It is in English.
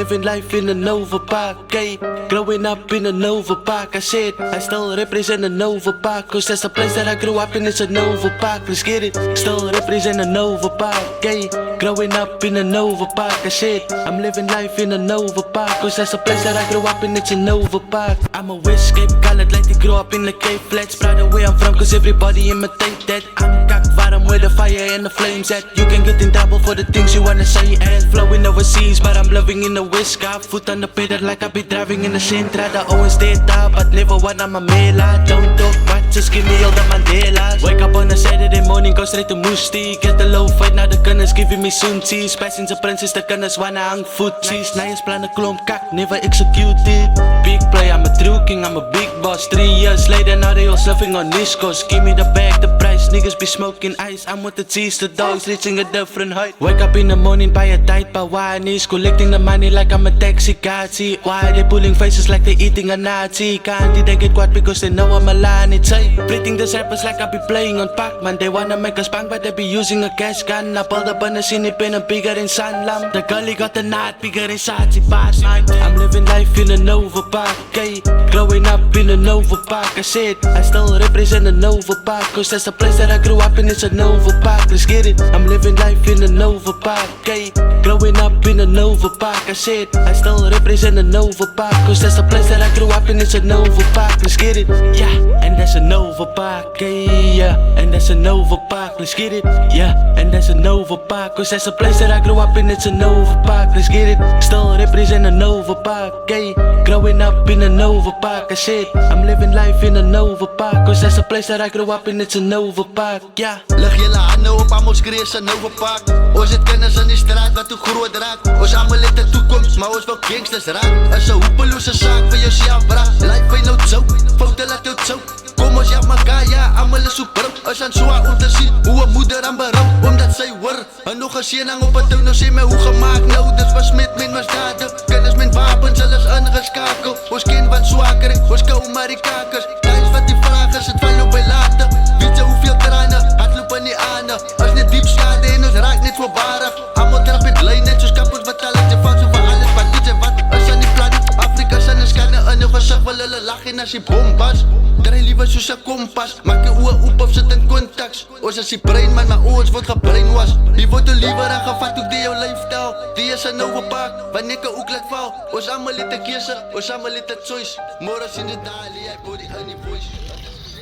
living life in a Nova Park, okay? Growing up in a Nova Park, I said I still represent a Nova Park, cause that's the place that I grew up in, it's a Nova Park, let's get it. Still represent a Nova Park, okay? Growing up in a Nova Park, I said I'm living life in a Nova Park, cause that's the place that I grew up in, it's a Nova Park. I'm a West Cape colored like they grew up in the Cape Flats. Proud of where I'm from, cause everybody imitate that. I'm cock-bottom where the fire and the flames at. You can get in trouble for the things you wanna say and flowing overseas, but I'm living in the West. Got foot on the pedal like I be driving in the Centra. The always dead top, but never one I'm a mela. Don't talk much, just give me all the Mandelas. Wake up on a Saturday morning, go straight to Moestie. Get the low fight, now the gunners giving me soonties. Passenger princess, the gunners wanna hang voetsies. Na eens plannen klomp kak, never executed. Big play, I'm a true king, I'm a big boss. 3 years later, now they all surfing on Niscos. Give me the bag, the price, niggas be smoking ice. I'm with the cheese, the dogs reaching a different height. Wake up in the morning, buy a tight Pawanis. Collecting the money like I'm a taxi gazi. Why they pulling faces like they eating a Nazi? Can't they get quiet because they know I'm a line, it's hey. Breathing the rappers like I be playing on Pac-Man. They wanna make us bang, but they be using a gas gun. I pulled up on the scene, pen and bigger than Sanlam. The gully got the knot, bigger than Sachi Pass. I'm living life in a Nova Park, okay? Growing up in a Nova Park, I said I still represent a Nova Park, cause that's the place that I grew up in, it's a Nova Park, let's get it. I'm living life in a Nova Park, okay? Growing up in a Nova Park, I said I still represent a Nova Park, cause that's the place that I grew up in, it's a Nova Park, let's get it. Yeah, and that's a Nova Park, okay? Yeah, and that's a Nova Park, let's get it. Yeah, and that's a Nova Park, cause that's the place that I grew up in, it's a Nova Park, let's get it. Still represent a Nova Park, okay? Growing up in a Nova Park, I said I'm living life in a Nova Park, cause that's the place that I grew up in, it's a Nova Park, yeah. Lig julle hande op, ons kreeg 'n Nova Park. Ons het kinders in die straat wat toe groot raak. Ons almal het 'n toekoms, maar ons wil gangsters raak. Is 'n hopeloze saak vir jouself bra. Life by nou choke, foute laat jou choke. Kom ons help mekaar, ja, almal is so brood. Is aan swaar om te sien hoe 'n moeder aan berou, omdat sy hoor. En nog 'n seëning op 'n tou, nou sê my hoe gemaak nou. Dis besmet met misdade. Kinders met wapens, hulle is ingeskakel. Ons ken wat swaker, ons kou maar die kakers. Tijdens wat die vraag is, het val op by later. Weet jy hoeveel tranen, hardloop in die ane. As net diep skade en ons raak net voorbarig. Almal trap het lijn net soos kapels wat al het. Jy vang so vir alles wat niet en wat is aan die planeet. Afrika sin en skane in jou gesig, wil hulle lach en as die bombas. Draai liever soos 'n kompas, maak jou oë oop of sit in kontaks. Ons is die brein man, maar ons word gebrainwash. Die word jou liever aangevat ook die jou lifestyle. Die is 'n Nova Park, wanneer ek ook laat val. Ons almal het 'n keuse, ons almal het 'n choice. Môre sien dit daar, jy body in die voice.